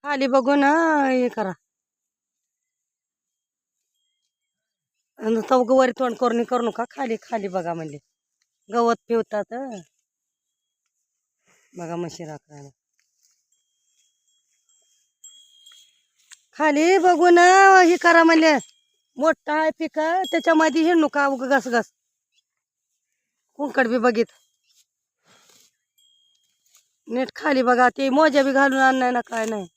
खाली बघून हे करा. चौघ वरी तोंड करून करू नका. खाली खाली बघा म्हणले. गवत पिवतात. बघा म्हशी राखायला. खाली बघून हे करा म्हणले. मोठा आहे पिका त्याच्यामध्ये हिंडू का उग घस घस. कुंकड बी बघित. नीट खाली बघा. ते मोजा बी घालून आणणार ना काय नाही.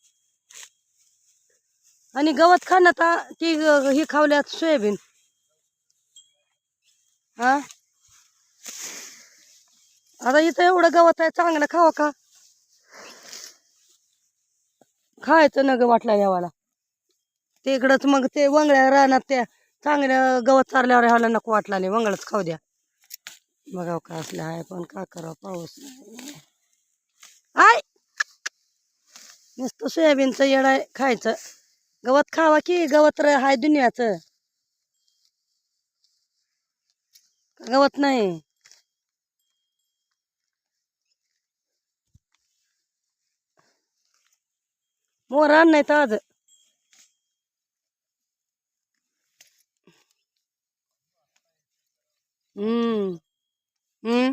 आणि गवत खाण्यात ती ही खावल्यात सोयाबीन. हा आता इथं एवढं गवत आहे चांगलं खावा का. खायचं न ग वाटला देवाला. ते इकडंच मग ते वंगळ्या रानात त्या चांगल्या गवत चारल्यावर ह्याला नको वाटला नाही. वंगळच खाऊ द्या. बघाव का असलं आहे पण का करावं पाऊस नाही. आय नुसतं सोयाबीनचं येड आहे खायचं. गवत खावा की गवत हाय दुनियाचं. गवत नाही. मोर आण नाही तर आज. हम्म हम्म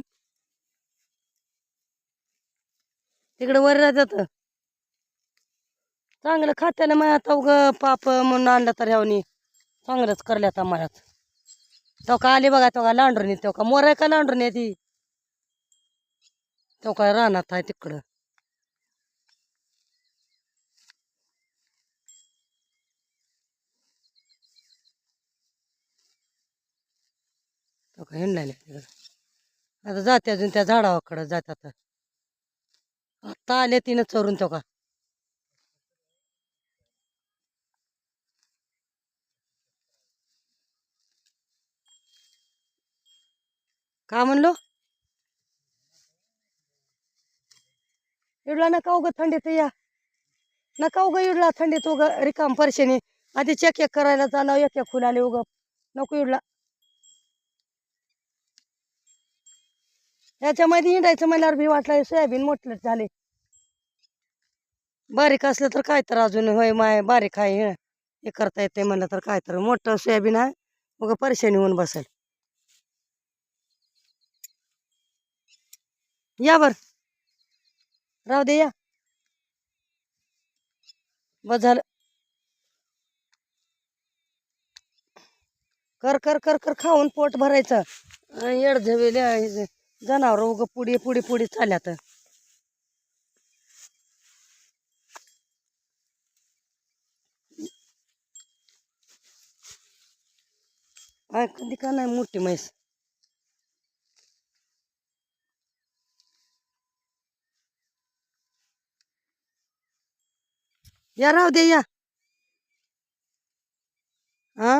तिकडे वर राहतात. चांगलं खात्यानं मग आता उग पाप म्हणून आणलं तर ह्यावनी चांगलंच करल्यात आम्हाला. तो का आली बघा. तो का लांडून येत. तो का मोर आहे का लांडून येते. तो काय रानात आहे तिकडं. तो का हिंडलेल्या तिकडं. आता जाते अजून त्या झाडावाकडं जातात. आता आले तिनं चरून. तो का का म्हणलो. इडला नका उग थंडीत या. नका उग इडला थंडीत उग रिकाम परशेने. आधी चेक एक करायला चालव. एक एक फुल आले उग नको इडला. याच्यामध्ये हिंडायचं म्हणल्यावर भी वाटलं सोयाबीन मोठलेच झाले. बारीक असलं तर काय तर अजून होय माय बारीक आहे. हे करता येते म्हणलं तर काय तर मोठं सोयाबीन आहे. मग परेशानी होऊन बसेल. या बर राहू दे या. बस झालं. कर कर कर कर खाऊन पोट भरायचं. येड झवेल्या जनावर उग पुढे पुढे पुढे चालल्यात. कधी का नाही मोठी म्हैस. या राहू दे या. हा